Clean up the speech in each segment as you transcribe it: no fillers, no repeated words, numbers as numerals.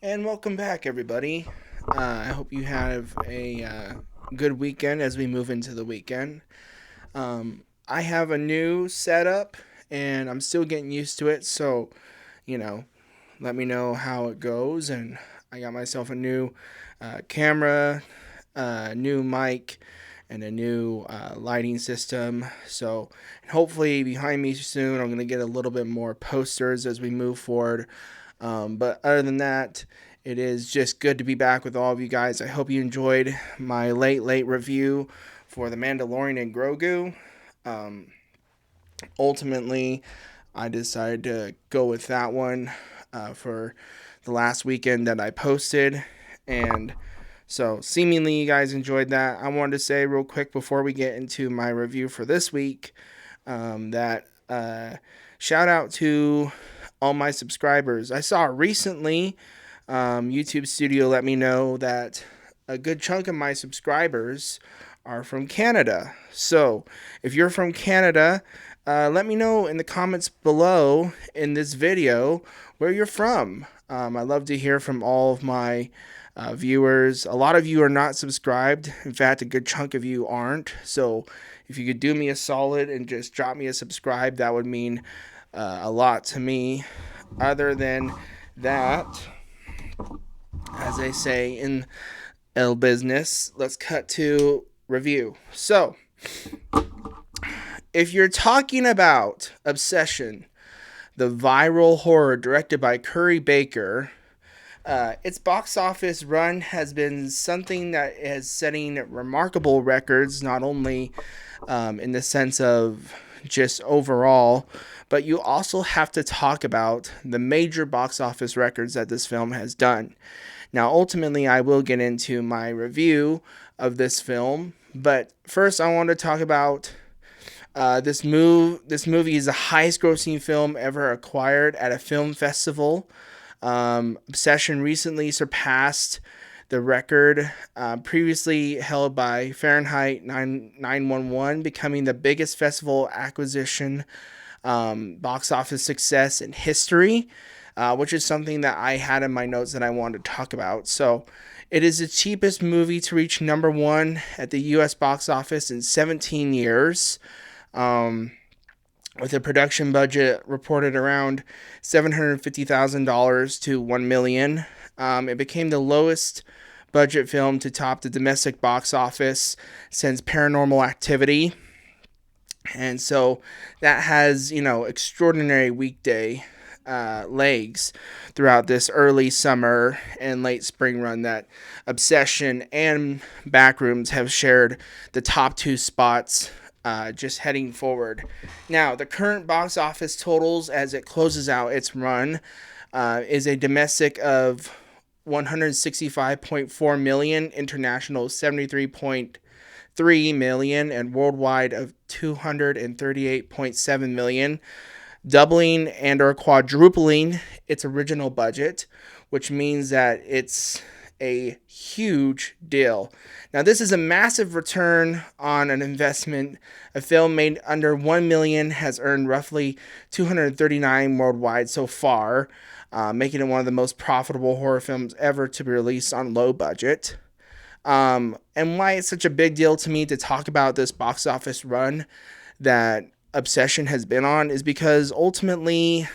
And welcome back, everybody. I hope you have a good weekend as we move into the weekend. I have a new setup and I'm still getting used to it, so, you know, let me know how it goes. And I got myself a new camera, new mic, and a new lighting system. So, hopefully, behind me soon, I'm going to get a little bit more posters as we move forward. But other than that, it is just good to be back with all of you guys. I hope you enjoyed my late review for The Mandalorian and Grogu. Um, Ultimately, I decided to go with that one for the last weekend that I posted. And so, seemingly, you guys enjoyed that. I wanted to say real quick before we get into my review for this week that shout out to all my subscribers. I saw recently YouTube Studio let me know that a good chunk of my subscribers are from Canada. So if you're from Canada, let me know in the comments below in this video where you're from. I love to hear from all of my viewers. A lot of you are not subscribed. In fact, a good chunk of you aren't. So if you could do me a solid and just drop me a subscribe, that would mean a lot to me. Other than that, as they say in L business, let's cut to review. So, if you're talking about Obsession, the viral horror directed by Curry Baker, its box office run has been something that is setting remarkable records, not only in the sense of just overall, but you also have to talk about the major box office records that this film has done. Now, ultimately, I will get into my review of this film, but first, I want to talk about This movie is the highest-grossing film ever acquired at a film festival. Obsession recently surpassed the record previously held by Fahrenheit 911, becoming the biggest festival acquisition box office success in history, which is something that I had in my notes that I wanted to talk about. So, it is the cheapest movie to reach number one at the U.S. box office in 17 years. Um, with a production budget reported around $750,000 to $1 million. It became the lowest budget film to top the domestic box office since Paranormal Activity. And so that has, extraordinary weekday legs throughout this early summer and late spring run that Obsession and Backrooms have shared the top two spots just heading forward. Now, the current box office totals as it closes out its run is a domestic of 165.4 million, international 73.3 million, and worldwide of 238.7 million, doubling and or quadrupling its original budget, which means that it's a huge deal. Now, this is a massive return on an investment. A film made under 1 million has earned roughly 239 worldwide so far, making it one of the most profitable horror films ever to be released on low budget. And why it's such a big deal to me to talk about this box office run that Obsession has been on is because ultimately,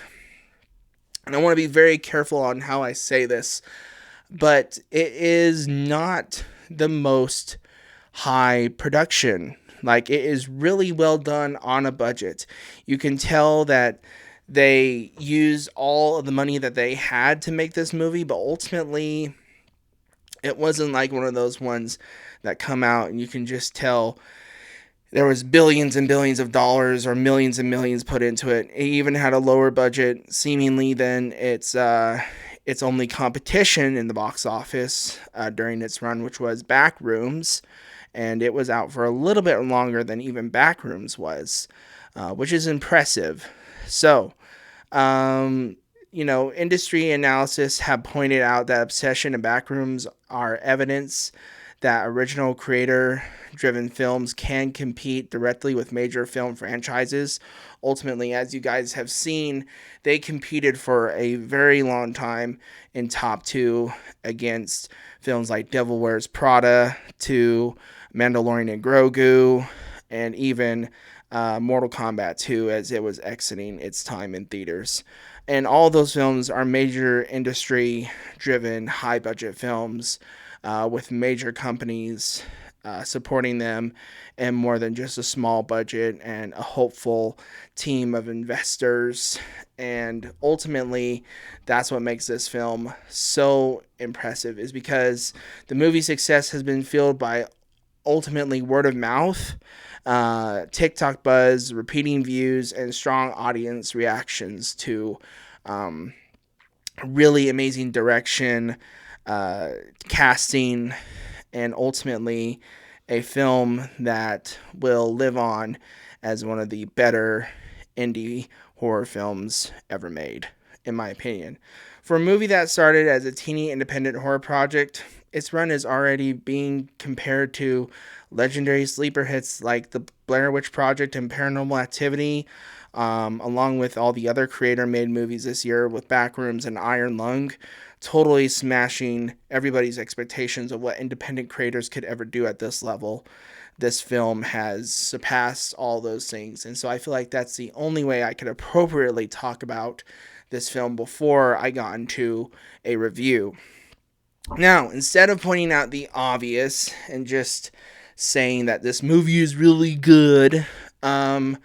and I want to be very careful on how I say this, but it is not the most high production. Like, it is really well done on a budget. You can tell that they used all of the money that they had to make this movie, but ultimately, it wasn't like one of those ones that come out and you can just tell there was billions and billions of dollars or millions and millions put into it. It even had a lower budget, seemingly, than its only competition in the box office during its run, which was Backrooms, and it was out for a little bit longer than even Backrooms was, which is impressive. So, industry analysis have pointed out that Obsession and Backrooms are evidence that original creator driven films can compete directly with major film franchises. Ultimately, as you guys have seen, they competed for a very long time in top two against films like Devil Wears Prada, to Mandalorian and Grogu, and even Mortal Kombat 2 as it was exiting its time in theaters. And all those films are major industry driven, high budget films with major companies supporting them, and more than just a small budget and a hopeful team of investors. And ultimately, that's what makes this film so impressive, is because the movie's success has been fueled by ultimately word of mouth, TikTok buzz, repeating views, and strong audience reactions to um, really amazing direction, uh, casting, and ultimately a film that will live on as one of the better indie horror films ever made, in my opinion. For a movie that started as a teeny independent horror project, its run is already being compared to legendary sleeper hits like The Blair Witch Project and Paranormal Activity, along with all the other creator-made movies this year with Backrooms and Iron Lung, totally smashing everybody's expectations of what independent creators could ever do at this level. This film has surpassed all those things, and so I feel like that's the only way I could appropriately talk about this film before I got into a review. Now, instead of pointing out the obvious and just saying that this movie is really good, the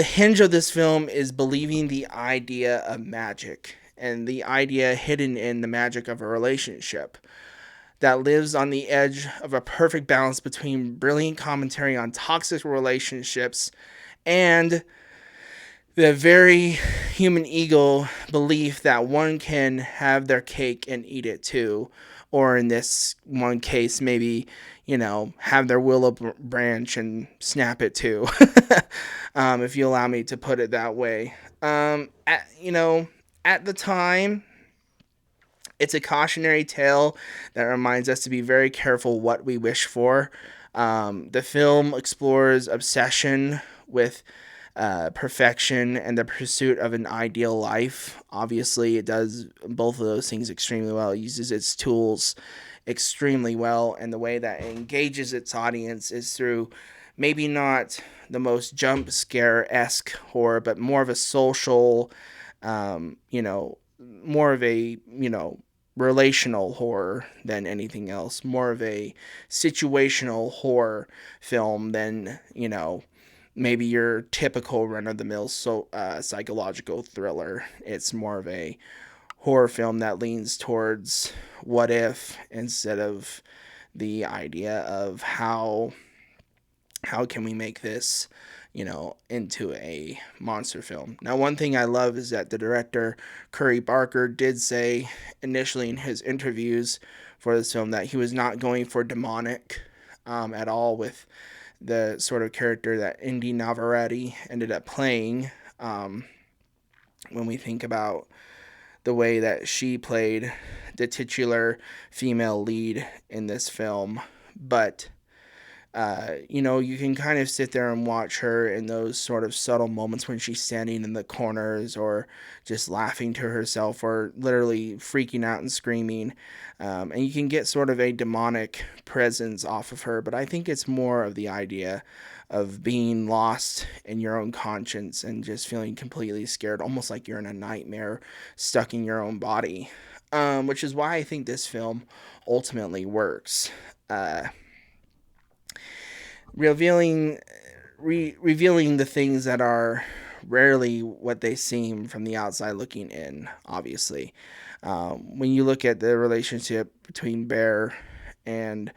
hinge of this film is believing the idea of magic and the idea hidden in the magic of a relationship that lives on the edge of a perfect balance between brilliant commentary on toxic relationships and the very human ego belief that one can have their cake and eat it too. Or in this one case, maybe, have their willow branch and snap it too. If you allow me to put it that way. At the time, it's a cautionary tale that reminds us to be very careful what we wish for. The film explores obsession with perfection and the pursuit of an ideal life. Obviously, it does both of those things extremely well. It uses its tools extremely well, and the way that it engages its audience is through maybe not the most jump scare-esque horror, but more of a social, more of a, relational horror than anything else. More of a situational horror film than, maybe your typical run-of-the-mill psychological thriller. It's more of a horror film that leans towards what if instead of the idea of how can we make this, into a monster film. Now, one thing I love is that the director, Curry Barker, did say initially in his interviews for this film that he was not going for demonic at all with the sort of character that Indy Navarrete ended up playing. When we think about the way that she played the titular female lead in this film. But you can kind of sit there and watch her in those sort of subtle moments when she's standing in the corners or just laughing to herself or literally freaking out and screaming. And you can get sort of a demonic presence off of her, but I think it's more of the idea of being lost in your own conscience and just feeling completely scared, almost like you're in a nightmare, stuck in your own body, which is why I think this film ultimately works. Revealing the things that are rarely what they seem from the outside looking in, obviously. When you look at the relationship between Bear and,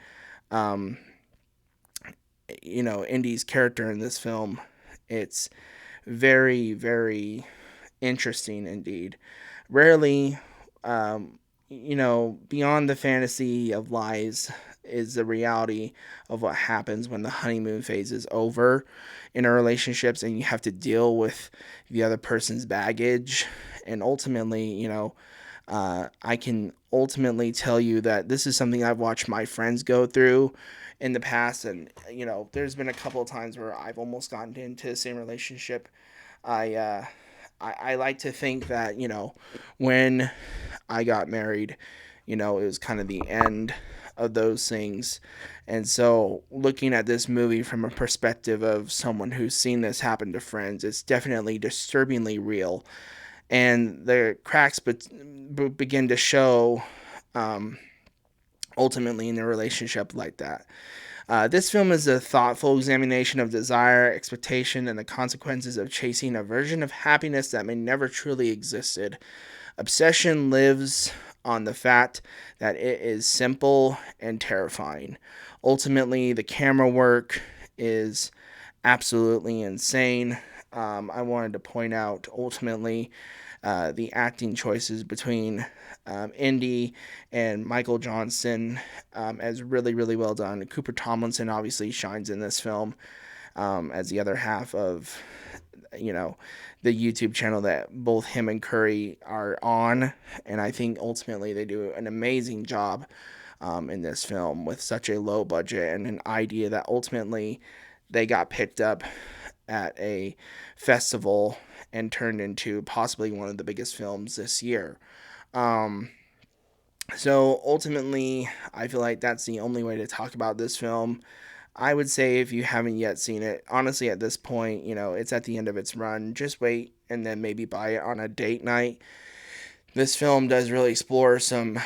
Indy's character in this film, it's very, very interesting indeed. Rarely, beyond the fantasy of lies is the reality of what happens when the honeymoon phase is over in our relationships and you have to deal with the other person's baggage. And ultimately, I can ultimately tell you that this is something I've watched my friends go through in the past, and there's been a couple of times where I've almost gotten into the same relationship. I uh, I like to think that when I got married, it was kind of the end of those things. And so, looking at this movie from a perspective of someone who's seen this happen to friends, it's definitely disturbingly real. And the cracks begin to show um, ultimately in a relationship like that. This film is a thoughtful examination of desire, expectation, and the consequences of chasing a version of happiness that may never truly existed. Obsession lives on the fact that it is simple and terrifying. Ultimately, the camera work is absolutely insane. I wanted to point out ultimately the acting choices between Indy and Michael Johnson as really, really well done. Cooper Tomlinson obviously shines in this film as the other half of you know the YouTube channel that both him and Curry are on, and I think ultimately they do an amazing job in this film with such a low budget and an idea that ultimately they got picked up at a festival and turned into possibly one of the biggest films this year. Um, so ultimately, I feel like that's the only way to talk about this film. I would say if you haven't yet seen it, honestly, at this point, it's at the end of its run. Just wait and then maybe buy it on a date night. This film does really explore some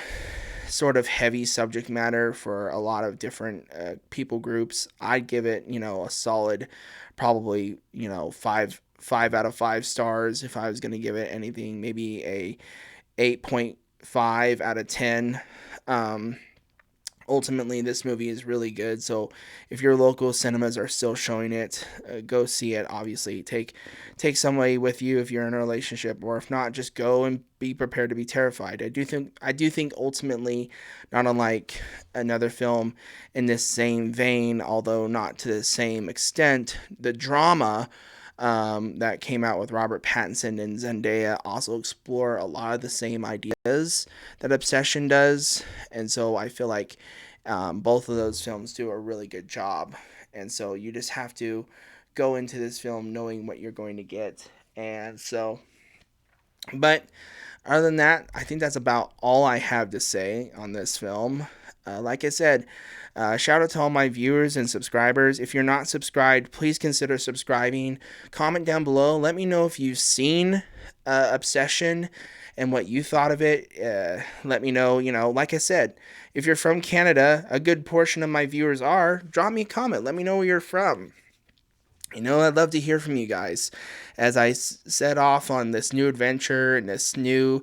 sort of heavy subject matter for a lot of different people groups. I'd give it, a solid, probably, five out of 5 stars if I was going to give it anything. Maybe a 8.5 out of 10. Um, Ultimately, this movie is really good. So if your local cinemas are still showing it, go see it. Obviously, take somebody with you if you're in a relationship, or if not, just go and be prepared to be terrified. I do think ultimately, not unlike another film in this same vein, although not to the same extent, the drama that came out with Robert Pattinson and Zendaya also explore a lot of the same ideas that Obsession does, and so I feel like both of those films do a really good job. And so you just have to go into this film knowing what you're going to get. And so, but other than that, I think that's about all I have to say on this film. Like I said, shout out to all my viewers and subscribers. If you're not subscribed, please consider subscribing. Comment down below. Let me know if you've seen Obsession and what you thought of it. Let me know, like I said, if you're from Canada, a good portion of my viewers are, drop me a comment. Let me know where you're from. I'd love to hear from you guys as I set off on this new adventure and this new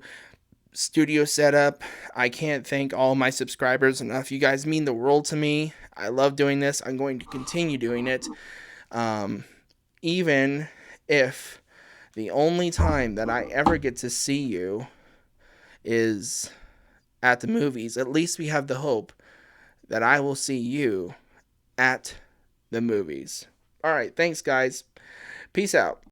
studio setup. I can't thank all my subscribers enough. You guys mean the world to me. I love doing this. I'm going to continue doing it. Um, Even if the only time that I ever get to see you is at the movies, at least we have the hope that I will see you at the movies. All right, thanks, guys. Peace out.